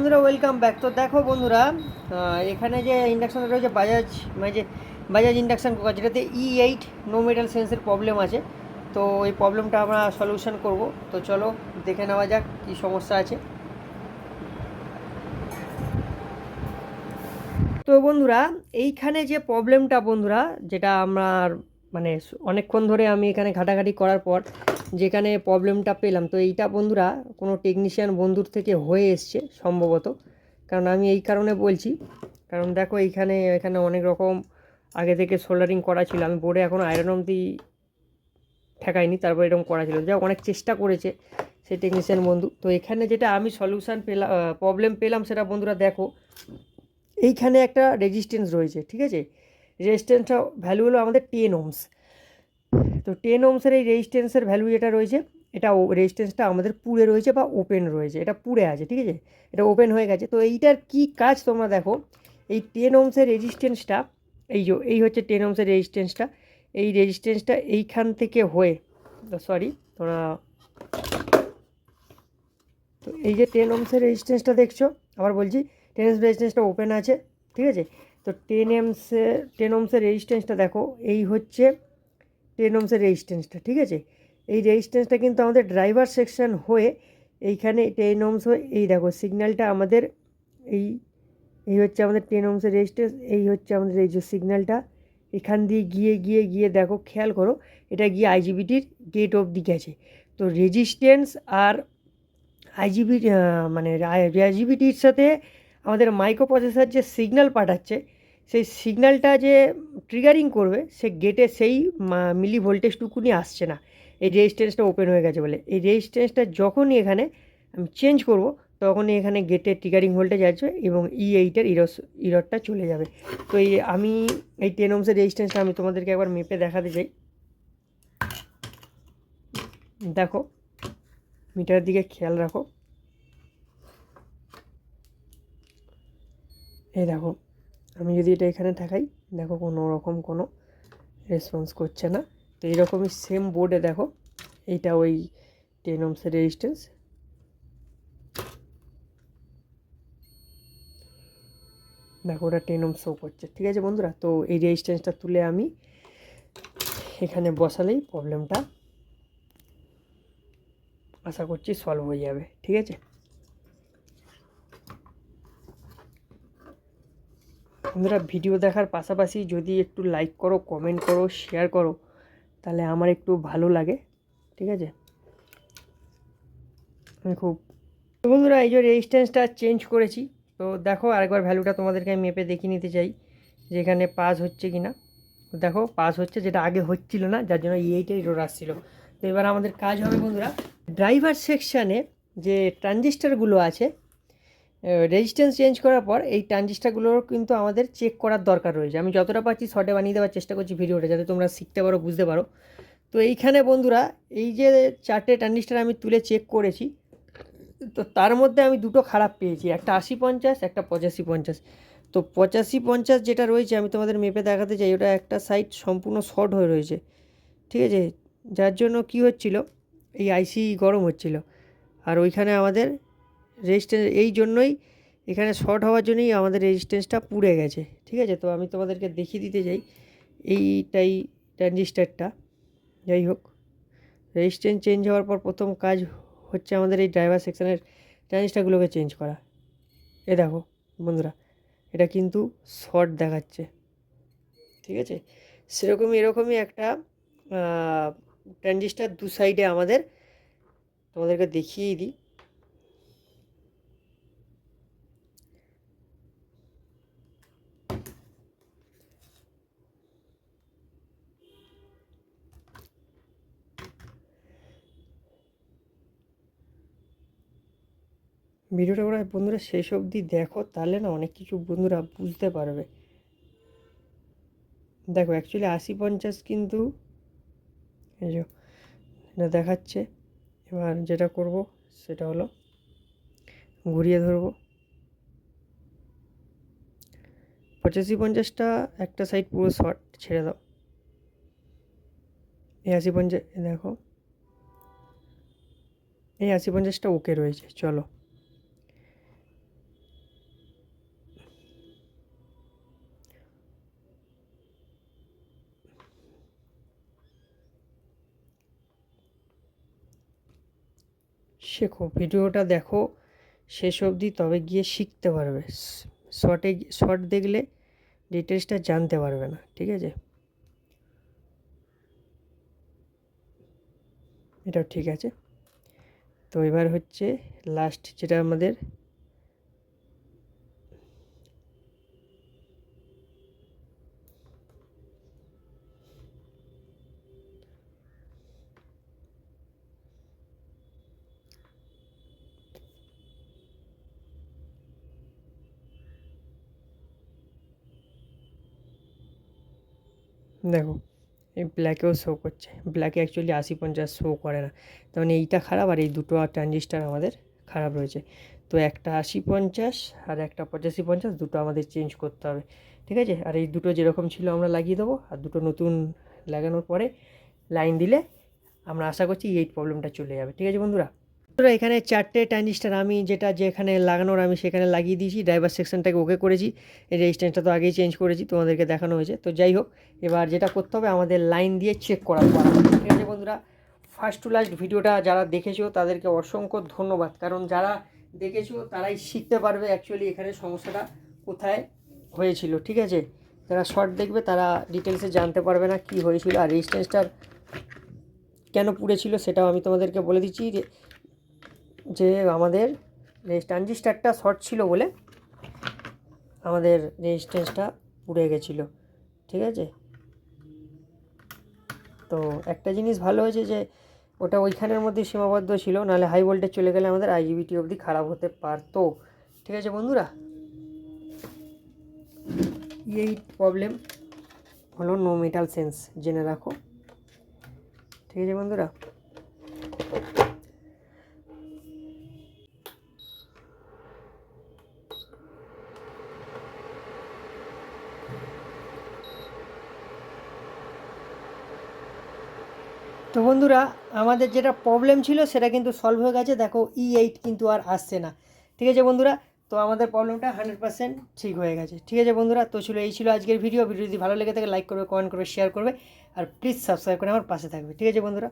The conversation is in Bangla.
বন্ধুরা ওয়েলকাম ব্যাক। তো দেখো বন্ধুরা, এখানে যে ইন্ডাকশান রয়েছে বাজাজ, মানে যে বাজাজ ইন্ডাকশান কুকার, যেটাতে E8 নো মেটাল সেন্সের প্রবলেম আছে। তো এই প্রবলেমটা আমরা সলিউশন করব। তো চলো দেখে নেওয়া যাক কী সমস্যা আছে। তো বন্ধুরা, এইখানে যে প্রবলেমটা বন্ধুরা, যেটা আমার মানে অনেকক্ষণ ধরে আমি এখানে ঘাটাঘাটি করার পর যেখানে প্রবলেমটা পেলাম, তো এইটা বন্ধুরা কোনো টেকনিশিয়ান বন্ধুর থেকে হয়ে এসছে সম্ভবত। কারণ আমি এই কারণে বলছি, কারণ দেখো এইখানে এখানে অনেক রকম আগে থেকে সোল্ডারিং করা ছিল, আমি বোর্ডে এখনও আয়রন অবধি ঠেকাইনি, তারপর এরকম করা ছিল, যা অনেক চেষ্টা করেছে সেই টেকনিশিয়ান বন্ধু। তো এখানে যেটা আমি সলিউশন পেলাম, প্রবলেম পেলাম, সেটা বন্ধুরা দেখো এইখানে একটা রেজিস্ট্যান্স রয়েছে, ঠিক আছে। রেজিস্ট্যান্সটা ভ্যালু হলো আমাদের 10 ওহমস। তো 10 ওহমসের এই রেজিস্ট্যান্সের ভ্যালু যেটা রয়েছে, এটা রেজিস্ট্যান্সটা আমাদের পুড়ে রয়েছে বা ওপেন রয়েছে, এটা পুড়ে আছে, ঠিক আছে, এটা ওপেন হয়ে গেছে। তো এইটার কি কাজ তোমরা দেখো, এই 10 ওহমসের রেজিস্ট্যান্সটা, এই হচ্ছে 10 ওহমসের রেজিস্ট্যান্সটা, এই রেজিস্ট্যান্সটা এইখান থেকে হয়ে, সরি তোমরা, তো এই যে 10 ওহমসের রেজিস্ট্যান্সটা দেখছো, আবার বলছি 10 ওহমস রেজিস্ট্যান্সটা ওপেন আছে, ঠিক আছে। তো 10 ওহমসের রেজিস্ট্যান্সটা দেখো, এই হচ্ছে 10 ওহমসের রেজিস্ট্যান্সটা, ঠিক আছে। এই রেজিস্ট্যান্সটা কিন্তু আমাদের ড্রাইভার সেকশন হয়ে এইখানে 10 ওহমস হয়ে, এই দেখো সিগন্যালটা আমাদের, এই এই হচ্ছে আমাদের 10 ওহমসের রেজিস্ট্যান্স, এই হচ্ছে আমাদের এই যে সিগন্যালটা এখান দিয়ে গিয়ে গিয়ে গিয়ে দেখো, খেয়াল করো, এটা গিয়ে আইজিবিটির গেট অবধি গেছে। তো রেজিস্ট্যান্স আর আইজিবি, মানে আইজিবিটির সাথে আমাদের মাইক্রো প্রসেসর যে সিগন্যাল পাঠাচ্ছে, সেই সিগন্যালটা যে ট্রিগারিং করবে সে গেটে সেই মিলি ভোল্টেজটুকুনি আসছে না, এই রেজিস্ট্যান্সটা ওপেন হয়ে গেছে বলে। এই রেজিস্ট্যান্সটা যখনই এখানে আমি চেঞ্জ করব, তখনই এখানে গেটের ট্রিগারিং ভোল্টেজ আসবে এবং E8-এর ইররটা চলে যাবে। তো এই আমি এই 10 ওহমসের রেজিস্ট্যান্সটা আমি তোমাদেরকে একবার মেপে দেখাতে চাই। দেখো, মিটারের দিকে খেয়াল রাখো, এই দেখো, আমি যদি এটা এখানে ঠেকাই, দেখো কোনো রকম কোনো রেসপন্স করছে না। তো এইরকমই সেম বোর্ডে দেখো, এইটা ওই 10 ওহমসের রেজিস্ট্যান্স, দেখো ওটা 10 ওহমস শো করছে, ঠিক আছে বন্ধুরা। তো এই রেজিস্ট্যান্সটা তুলে আমি এখানে বসালেই প্রবলেমটা আশা করছি সলভ হয়ে যাবে, ঠিক আছে। বন্ধুরা, ভিডিও দেখার পাশাপাশি যদি একটু লাইক করো, কমেন্ট করো, শেয়ার করো, তাহলে আমার একটু ভালো লাগে, ঠিক আছে। আমি খুব, তো বন্ধুরা এই যে রেজিস্ট্যান্সটা চেঞ্জ করেছি, তো দেখো আরেকবার ভ্যালুটা তোমাদেরকে আমি মেপে দেখিয়ে নিতে চাই যে এখানে পাস হচ্ছে কি না। দেখো পাস হচ্ছে, যেটা আগে হচ্ছিল না, যার জন্য E8-এর এরর আসছিল। তো এবার আমাদের কাজ হবে বন্ধুরা, ড্রাইভার সেকশানে যে ট্রানজিস্টারগুলো আছে, রেজিস্ট্যান্স চেঞ্জ করার পর এই ট্রানজিস্টারগুলোর কিন্তু আমাদের চেক করার দরকার রয়েছে। আমি যতটা পারছি শর্টে বানিয়ে দেওয়ার চেষ্টা করছি ভিডিওটা, যাতে তোমরা শিখতে পারো, বুঝতে পারো। তো এইখানে বন্ধুরা, এই যে 4টে ট্রানজিস্টার আমি তুলে চেক করেছি, তো তার মধ্যে আমি দুটো খারাপ পেয়েছি, একটা 80-50, একটা 85-50। তো 85-50 যেটা রয়েছে, আমি তোমাদের মেপে দেখাতে চাই, ওটা একটা সাইড সম্পূর্ণ শর্ট হয়ে রয়েছে, ঠিক আছে। যার জন্য কি হচ্ছিল, এই আইসি গরম হচ্ছিল, আর ওইখানে আমাদের রেজিস্ট্যান্স, এই জন্যই এখানে শর্ট হওয়ার জন্যই আমাদের রেজিস্ট্যান্সটা পুড়ে গেছে, ঠিক আছে। তো আমি তোমাদেরকে দেখিয়ে দিতে চাই এইটাই ট্রানজিস্টারটা। যাই হোক, রেজিস্ট্যান্স চেঞ্জ হওয়ার পর প্রথম কাজ হচ্ছে আমাদের এই ড্রাইভার সেকশানের ট্রানজিস্টারগুলোকে চেঞ্জ করা। এ দেখো বন্ধুরা, এটা কিন্তু শর্ট দেখাচ্ছে, ঠিক আছে। সেরকমই এরকমই একটা ট্রানজিস্টার দু সাইডে আমাদের, তোমাদেরকে দেখিয়েই দিই। ভিডিওটা ওরা বন্ধুরা শেষ অবধি দেখো, তাহলে না অনেক কিছু বন্ধুরা বুঝতে পারবে। দেখো অ্যাকচুয়ালি 80-50 কিন্তু এই যে এটা দেখাচ্ছে। এবার যেটা করব সেটা হলো ঘুরিয়ে ধরবো, 85-50টা একটা সাইড পুরো শর্ট, ছেড়ে দাও। এই 80-50 দেখো, এই 80-50টা ওকে রয়েছে। চলো শেখো, ভিডিওটা দেখো শেষ অবধি, তবে গিয়ে শিখতে পারবে। শর্ট দেখলে ডিটেলসটা জানতে পারবে না, ঠিক আছে? এটাও ঠিক আছে। তো এবার হচ্ছে লাস্ট যেটা আমাদের দেখো, এই ব্ল্যাকেও শো করছে, ব্ল্যাকে অ্যাকচুয়ালি 80-50 শো করে না, তার মানে এইটা খারাপ আর এই দুটো ট্রানজিস্টার আমাদের খারাপ রয়েছে। তো একটা 80-50 আর একটা 85-50, দুটো আমাদের চেঞ্জ করতে হবে, ঠিক আছে? আর এই দুটো যেরকম ছিল আমরা লাগিয়ে দেবো, আর দুটো নতুন লাগানোর পরে লাইন দিলে আমরা আশা করছি এই প্রবলেমটা চলে যাবে, ঠিক আছে বন্ধুরা? বন্ধুরা, এখানে 4টে ট্রানজিস্টার আমি যেখানে লাগানোর আমি সেখানে লাগিয়ে দিয়েছি, ড্রাইভার সেকশনটাকে ওকে করেছি। এই রেজিস্ট্যান্সটা তো আগেই চেঞ্জ করেছি, তোমাদেরকে দেখানো হয়েছে। তো যাই হোক, এবার যেটা করতে হবে আমাদের লাইন দিয়ে চেক করা, ঠিক আছে বন্ধুরা? ফার্স্ট টু লাস্ট ভিডিওটা যারা দেখেছো তাদেরকে অসংখ্য ধন্যবাদ, কারণ যারা দেখেছো তারাই শিখতে পারবে অ্যাকচুয়ালি এখানে সমস্যাটা কোথায় হয়েছিল, ঠিক আছে? যারা শর্ট দেখবে তারা ডিটেলসে জানতে পারবে না কি হয়েছিল। আর রেজিস্ট্যান্সটার কেন পুড়েছিল সেটাও আমি তোমাদেরকে বলে দিচ্ছি, যে আমাদের ট্রানজিস্টারটা শর্ট ছিল বলে আমাদের রেজিস্ট্যান্সটা পুড়ে গেছিলো, ঠিক আছে? তো একটা জিনিস ভালো হয়েছে যে ওটা ওইখানের মধ্যে সীমাবদ্ধ ছিল, নাহলে হাই ভোল্টেজ চলে গেলে আমাদের আইজিবিটি অবধি খারাপ হতে পারতো, ঠিক আছে বন্ধুরা? এই প্রবলেম হলো নো মেটাল সেন্স, জেনে রাখো, ঠিক আছে বন্ধুরা? তো বন্ধুরা, আমাদের যেটা প্রবলেম ছিল সেটা কিন্তু সলভ হয়ে গেছে। দেখো E8 কিন্তু আর আসছে না, ঠিক আছে বন্ধুরা? তো আমাদের প্রবলেমটা 100% ঠিক হয়ে গেছে, ঠিক আছে বন্ধুরা? তো এই ছিল আজকের ভিডিও যদি ভালো লেগে থাকে লাইক করবে, কমেন্ট করবে, শেয়ার করবে, আর প্লিজ সাবস্ক্রাইব করে আমার পাশে থাকবে, ঠিক আছে বন্ধুরা?